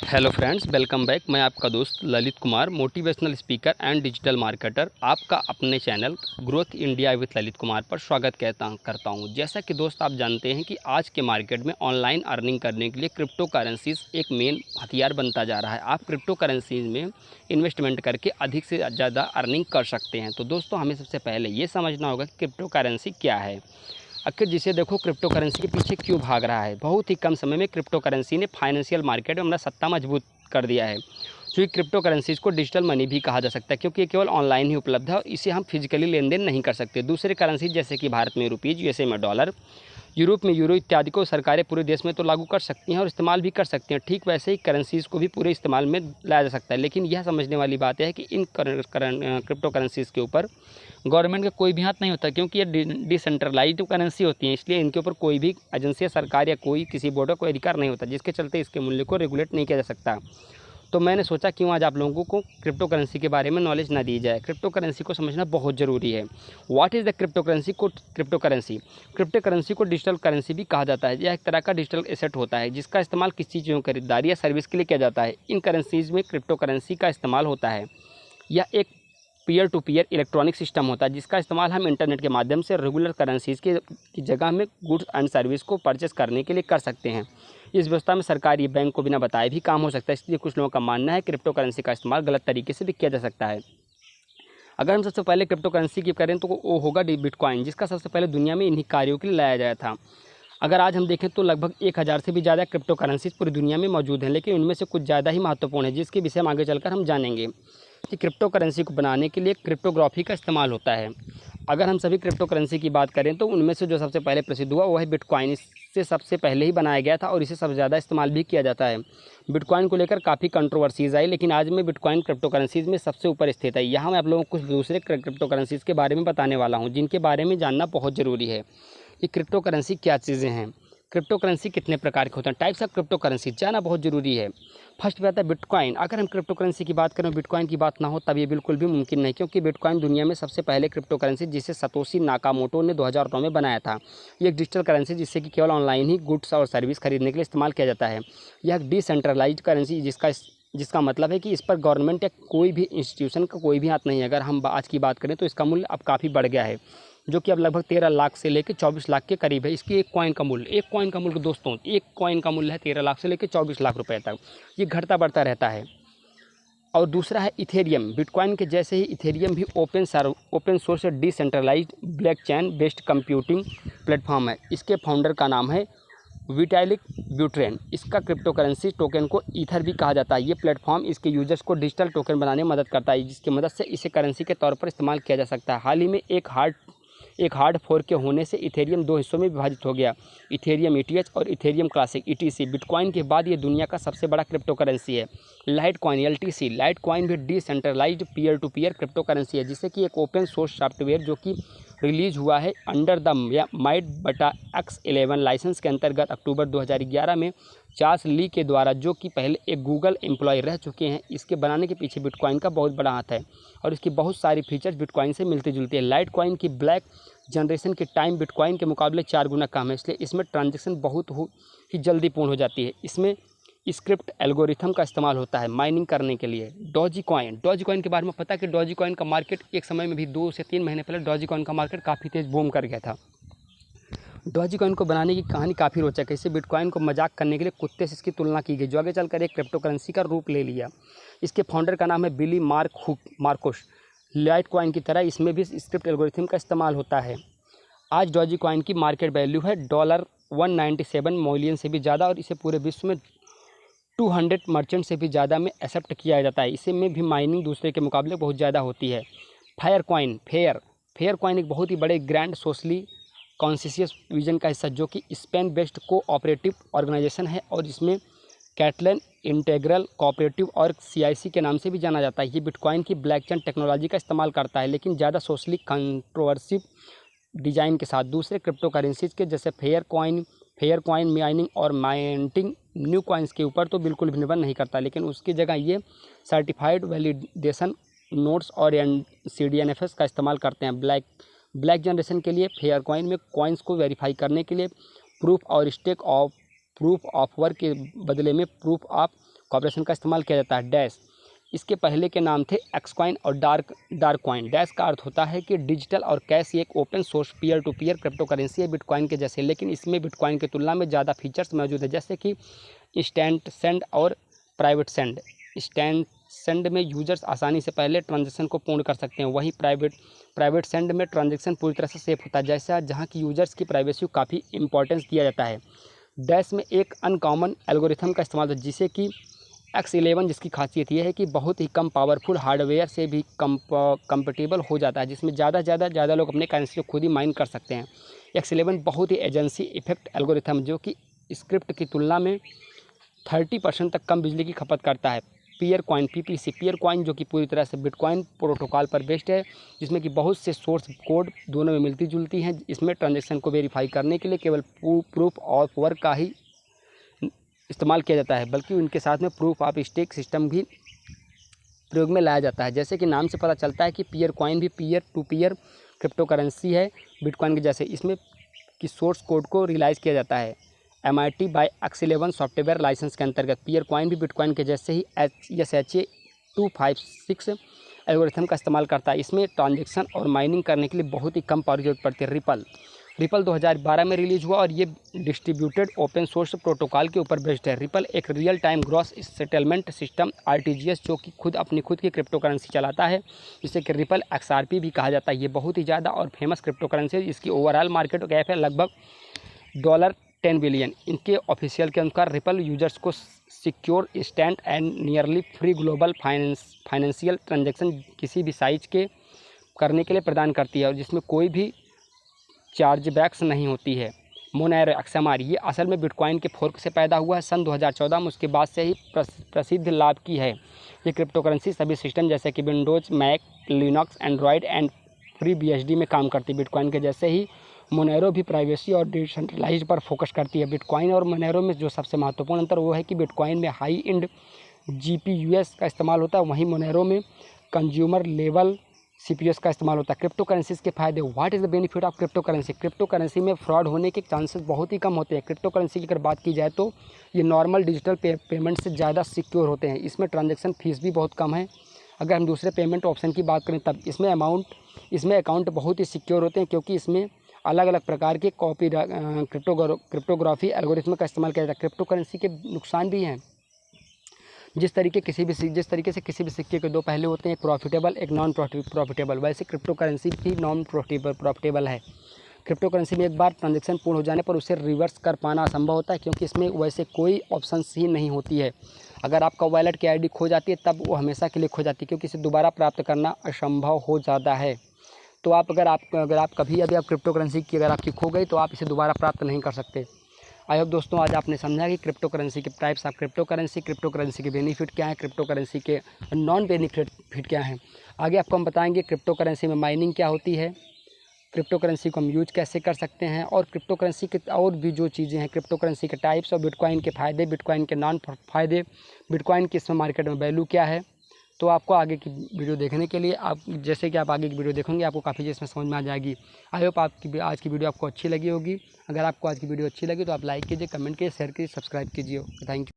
Hello friends, welcome back. मैं आपका दोस्त Lalit Kumar, motivational speaker and digital marketer, आपका अपने channel growth India with Lalit Kumar पर स्वागत करता हूं। जैसा कि दोस्त आप जानते हैं कि आज के मार्केट में ऑनलाइन अर्निंग करने के लिए क्रिप्टो करेंसीज एक मेन हथियार बनता जा रहा है। आप क्रिप्टो करेंसीज में इन्वेस्टमेंट करके अधिक से ज़्यादा अर्निंग कर सकते हैं। तो दोस्तों, हमें सबसे पहले ये समझना होगा कि क्रिप्टो करेंसी क्या है, आखिर जिसे देखो क्रिप्टो करेंसी के पीछे क्यों भाग रहा है। बहुत ही कम समय में क्रिप्टो करेंसी ने फाइनेंशियल मार्केट में अपना सत्ता मजबूत कर दिया है। क्योंकि क्रिप्टो करेंसीज को डिजिटल मनी भी कहा जा सकता है, क्योंकि ये केवल ऑनलाइन ही उपलब्ध है और इसे हम फिजिकली लेन देन नहीं कर सकते। दूसरे करेंसी जैसे कि भारत में रुपीज़, यूएसए में डॉलर, यूरोप में यूरो इत्यादि को सरकारें पूरे देश में तो लागू कर सकती हैं और इस्तेमाल भी कर सकती हैं। ठीक वैसे ही करेंसीज़ को भी पूरे इस्तेमाल में लाया जा सकता है। लेकिन यह समझने वाली बात है कि इन क्रिप्टो करेंसीज़ के ऊपर गवर्नमेंट का कोई भी हाथ नहीं होता, क्योंकि ये डिसेंट्रलाइज्ड करेंसी होती है। इसलिए इनके ऊपर कोई भी एजेंसी या सरकार या कोई किसी बोर्ड का कोई अधिकार नहीं होता, जिसके चलते इसके मूल्य को रेगुलेट नहीं किया जा सकता। तो मैंने सोचा क्यों आज आप लोगों को क्रिप्टो करेंसी के बारे में नॉलेज ना दी जाए। क्रिप्टो करेंसी को समझना बहुत ज़रूरी है। What is the crypto currency? Crypto currency को डिजिटल करेंसी भी कहा जाता है। यह एक तरह का डिजिटल एसेट होता है जिसका इस्तेमाल किसी चीज़ों की खरीदारी या सर्विस के लिए किया जाता है। इन करेंसीज में क्रिप्टो करेंसी का इस्तेमाल होता है। यह एक peer to peer electronic system होता है जिसका इस्तेमाल हम इंटरनेट के माध्यम से रेगुलर करेंसीज की जगह में गुड्स एंड सर्विस को परचेस करने के लिए कर सकते हैं। इस व्यवस्था में सरकारी बैंक को बिना बताए भी काम हो सकता है। इसलिए कुछ लोगों का मानना है क्रिप्टो करेंसी का इस्तेमाल गलत तरीके से भी किया जा सकता है। अगर हम सबसे पहले क्रिप्टो करेंसी की करें तो वो होगा बिटकॉइन, जिसका सबसे पहले दुनिया में इन्हीं कार्यों के लिए लाया गया था। अगर आज हम देखें तो लगभग 1000 से भी ज़्यादा क्रिप्टो करेंसीज पूरी दुनिया में मौजूद हैं, लेकिन उनमें से कुछ ज़्यादा ही महत्वपूर्ण है, जिसके विषय हम आगे चलकर हम जानेंगे। कि क्रिप्टो करेंसी को बनाने के लिए क्रिप्टोग्राफी का इस्तेमाल होता है। अगर हम सभी क्रिप्टो करेंसी की बात करें तो उनमें से जो सबसे पहले प्रसिद्ध हुआ वो है बिटकॉइन। इससे सबसे पहले ही बनाया गया था और इसे सबसे ज़्यादा इस्तेमाल भी किया जाता है। बिटकॉइन को लेकर काफ़ी कंट्रोवर्सीज आई, लेकिन आज में बिटकॉइन क्रिप्टो करेंसीज में सबसे ऊपर स्थित है। यहाँ मैं आप लोगों को कुछ दूसरे क्रिप्टो करेंसीज के बारे में बताने वाला हूँ, जिनके बारे में जानना बहुत ज़रूरी है कि क्रिप्टो करेंसी क्या चीज़ें हैं, क्रिप्टो करेंसी कितने प्रकार के होते हैं, टाइप्स ऑफ क्रिप्टो करेंसी जाना बहुत ज़रूरी है। फर्स्ट पे आता है बिटकॉइन। अगर हम क्रिप्टो करेंसी की बात करें, बिटकॉइन की बात ना हो तब ये बिल्कुल भी मुमकिन नहीं, क्योंकि बिटकॉइन दुनिया में सबसे पहले क्रिप्टो करेंसी जिसे सतोशी नाकामोटो ने 2009 में बनाया था। ये एक डिजिटल करेंसी जिससे कि केवल ऑनलाइन ही गुड्स और सर्विस खरीदने के लिए इस्तेमाल किया जाता है। यह एक डिसेंट्रलाइज्ड करेंसी जिसका मतलब है कि इस पर गवर्नमेंट या कोई भी इंस्टीट्यूशन का कोई भी हाथ नहीं है। अगर हम आज की बात करें तो इसका मूल्य अब काफ़ी बढ़ गया है, जो कि अब लगभग 13 लाख से लेकर 24 लाख के करीब है। इसकी एक कॉइन का मूल्य दोस्तों, एक कॉइन का मूल्य है 13 लाख से लेकर 24 लाख रुपए तक। ये घटता बढ़ता रहता है। और दूसरा है इथेरियम। बिटकॉइन के जैसे ही इथेरियम भी open source decentralized blockchain based computing platform है। इसके फाउंडर का नाम है विटालिक ब्यूटेन। इसका क्रिप्टो करेंसी टोकन को ईथर भी कहा जाता है। ये प्लेटफॉर्म इसके यूजर्स को डिजिटल टोकन बनाने में मदद करता है, जिसकी मदद से इसे करेंसी के तौर पर इस्तेमाल किया जा सकता है। हाल ही में एक हार्ड फोर्क के होने से इथेरियम 2 हिस्सों में विभाजित हो गया, इथेरियम ETH और इथेरियम क्लासिक ETC। बिटकॉइन के बाद ये दुनिया का सबसे बड़ा क्रिप्टो करेंसी है। Litecoin LTC। Litecoin भी decentralised peer to peer crypto currency है, जिससे कि एक ओपन सोर्स सॉफ्टवेयर जो कि रिलीज हुआ है अंडर द MAID/X11 लाइसेंस के अंतर्गत अक्टूबर 2011 में चार्ल्स ली के द्वारा, जो कि पहले एक गूगल एम्प्लॉय रह चुके हैं। इसके बनाने के पीछे बिटकॉइन का बहुत बड़ा हाथ है और इसकी बहुत सारी फीचर्स बिटकॉइन से मिलती जुलती है। लाइट कॉइन की ब्लैक जनरेशन के टाइम बिटकॉइन के मुकाबले 4 गुना कम है, इसलिए इसमें ट्रांजेक्शन बहुत ही जल्दी पूर्ण हो जाती है। इसमें स्क्रिप्ट एल्गोरिथम का इस्तेमाल होता है माइनिंग करने के लिए। डॉजी कॉइन के बारे में पता है कि डॉजी कॉइन का मार्केट एक समय में भी 2 से 3 महीने पहले डॉजी कॉइन का मार्केट काफ़ी तेज़ बूम कर गया था। डॉजी कॉइन को बनाने की कहानी काफ़ी रोचक है। इसे बिटकॉइन को मजाक करने के लिए कुत्ते से इसकी तुलना की गई, जो आगे चलकर एक क्रिप्टो करेंसी का रूप ले लिया। इसके फाउंडर का नाम है बिली मार्कोस। लाइट कॉइन की तरह इसमें भी स्क्रिप्ट एल्गोरिथम का इस्तेमाल होता है। आज डॉजी कॉइन की मार्केट वैल्यू है $197 मिलियन से भी ज़्यादा और इसे पूरे विश्व में 200 मर्चेंट से भी ज़्यादा में एक्सेप्ट किया जाता है। इसे में भी माइनिंग दूसरे के मुकाबले बहुत ज़्यादा होती है। फेयर कॉइन एक बहुत ही बड़े ग्रैंड सोशली कॉन्शियस विजन का हिस्सा, जो कि स्पेन बेस्ड कोऑपरेटिव ऑर्गेनाइजेशन है और इसमें कैटलन इंटेग्रल कोऑपरेटिव और CIC के नाम से भी जाना जाता है। ये बिटकॉइन की ब्लॉकचेन टेक्नोलॉजी का इस्तेमाल करता है, लेकिन ज़्यादा सोशली कंट्रोवर्सिव डिज़ाइन के साथ। दूसरे क्रिप्टो करेंसीज के जैसे फेयर कॉइन माइनिंग और माइंटिंग न्यू कॉइन्स के ऊपर तो बिल्कुल भी निर्भर नहीं करता, लेकिन उसकी जगह ये सर्टिफाइड वैलिडेशन नोट्स और CDNFS का इस्तेमाल करते हैं। ब्लैक जनरेशन के लिए फेयर कॉइन में कॉइन्स को वेरीफाई करने के लिए प्रूफ ऑफ वर्क के बदले में प्रूफ ऑफ कॉर्पोरेशन का इस्तेमाल किया जाता है। डैश इसके पहले के नाम थे एक्सकॉइन और डार्क कॉइन। डैश का अर्थ होता है कि डिजिटल और कैश एक open source peer to peer crypto currency है बिटकॉइन के जैसे, लेकिन इसमें बिटकॉइन की तुलना में ज़्यादा फीचर्स मौजूद है, जैसे कि इंस्टेंट सेंड और प्राइवेट सेंड। इंस्टेंट सेंड में यूजर्स आसानी से पहले ट्रांजैक्शन को पूर्ण कर सकते हैं, वहीं प्राइवेट सेंड में ट्रांजैक्शन पूरी तरह से सेफ होता है, जैसा जहाँ की यूजर्स की प्राइवेसी को काफ़ी इंपॉर्टेंस दिया जाता है। डैश में एक अनकॉमन एल्गोरिथम का इस्तेमाल होता है, जिसे कि X11, जिसकी खासियत यह है कि बहुत ही कम पावरफुल हार्डवेयर से भी कंपेटेबल हो जाता है, जिसमें ज़्यादा लोग अपने करेंसी को खुद ही माइन कर सकते हैं। X11 बहुत ही एजेंसी इफेक्ट एल्गोरिथम जो कि स्क्रिप्ट की तुलना में 30% तक कम बिजली की खपत करता है। Peer coin PPC peer coin जो कि पूरी तरह से बिटकॉइन प्रोटोकॉल पर बेस्ड है, जिसमें कि बहुत से सोर्स कोड दोनों में मिलती जुलती हैं। इसमें ट्रांजैक्शन को वेरीफाई करने के लिए केवल प्रूफ ऑफ वर्क का ही इस्तेमाल किया जाता है, बल्कि उनके साथ में प्रूफ ऑफ स्टेक सिस्टम भी प्रयोग में लाया जाता है। जैसे कि नाम से पता चलता है कि पीयर कॉइन भी peer to peer crypto currency है बिटकॉइन के जैसे। इसमें कि सोर्स कोड को रियलाइज़ किया जाता है MIT bye X11 software licence के अंतर्गत। पीयर कॉइन भी बिटकॉइन के जैसे ही SHA-256 एल्गोरिथम का इस्तेमाल करता है। इसमें ट्रांजैक्शन और माइनिंग करने के लिए बहुत ही कम पावर जरूरत पड़ती है। रिपल 2012 में रिलीज हुआ और ये डिस्ट्रीब्यूटेड ओपन सोर्स प्रोटोकॉल के ऊपर बेस्ड है। रिपल एक real time gross settlement system RTGS जो कि अपनी खुद की क्रिप्टो करेंसी चलाता है, जिसे कि रिपल XRP भी कहा जाता है। ये बहुत ही ज़्यादा और फेमस क्रिप्टो करेंसी है। इसकी ओवरऑल मार्केट कैप है लगभग $10 बिलियन। इनके ऑफिशियल के अनुसार रिपल यूजर्स को secure, instant and nearly free global financial transaction किसी भी साइज के करने के लिए प्रदान करती है, और जिसमें कोई भी चार्जबैक्स नहीं होती है। मोनेरो XMR ये असल में बिटकॉइन के फोर्क से पैदा हुआ है सन 2014 में, उसके बाद से ही प्रसिद्ध लाभ की है। ये क्रिप्टो करेंसी सभी सिस्टम जैसे कि Windows, Mac, Linux, Android and free BSD में काम करती है। बिटकॉइन के जैसे ही मोनेरो भी प्राइवेसी और डिसेंट्रलाइज पर फोकस करती है। बिटकॉइन और मोनेरो में जो सबसे महत्वपूर्ण अंतर वो है कि बिटकॉइन में हाई एंड GPUs का इस्तेमाल होता है, वहीं मोनेरो में कंज्यूमर लेवल CPUs का इस्तेमाल होता है। क्रिप्टो करेंसीज के फायदे। What is the benefit of crypto currency? Crypto currency में फ्रॉड होने के चांसेस बहुत ही कम होते हैं। क्रिप्टो करेंसी की अगर बात की जाए तो ये नॉर्मल डिजिटल पेमेंट से ज़्यादा सिक्योर होते हैं। इसमें ट्रांजैक्शन फीस भी बहुत कम है। अगर हम दूसरे पेमेंट ऑप्शन की बात करें तब इसमें अकाउंट बहुत ही सिक्योर होते हैं, क्योंकि इसमें अलग अलग प्रकार के क्रिप्टोग्राफी एल्गोरिथम का इस्तेमाल किया जाता है। क्रिप्टो करेंसी के नुकसान भी हैं। जिस तरीके से किसी भी सिक्के के दो पहलू होते हैं, एक प्रॉफिटेबल एक नॉन प्रॉफिटेबल, वैसे क्रिप्टो करेंसी भी नॉन प्रॉफिटेबल है। क्रिप्टो करेंसी में एक बार ट्रांजैक्शन पूर्ण हो जाने पर उसे रिवर्स कर पाना असंभव होता है, क्योंकि इसमें वैसे कोई ऑप्शंस ही नहीं होती है। अगर आपका वॉलेट की ID खो जाती है तब वो हमेशा के लिए खो जाती है, क्योंकि इसे दोबारा प्राप्त करना असंभव हो जाता है। तो अगर आप कभी अभी आप क्रिप्टो करेंसी की अगर आपकी खो गई तो आप इसे दोबारा प्राप्त नहीं कर सकते। आई होप दोस्तों आज आपने समझा कि क्रिप्टो करेंसी के टाइप्स ऑफ क्रिप्टो करेंसी के बेनिफिट क्या है, क्रिप्टो करेंसी के नॉन बेनिफिट क्या हैं। आगे आपको हम बताएंगे क्रिप्टो करेंसी में माइनिंग क्या होती है, क्रिप्टो करेंसी को हम यूज कैसे कर सकते हैं, और क्रिप्टो करेंसी के और भी जो चीज़ें हैं, क्रिप्टो करेंसी के टाइप्स और बिटकॉइन के फ़ायदे, बिटकॉइन के नॉन फायदे, बिटकॉइन की इसमें मार्केट में वैल्यू क्या है। तो आपको आगे की वीडियो देखने के लिए जैसे कि आप आगे की वीडियो देखोगे आपको काफ़ी चीज़ इसमें समझ में आ जाएगी। आई होप आपकी आज की वीडियो आपको अच्छी लगी होगी। अगर आपको आज की वीडियो अच्छी लगी तो आप लाइक कीजिए, कमेंट कीजिए, शेयर कीजिए, सब्सक्राइब कीजिए। Thank you.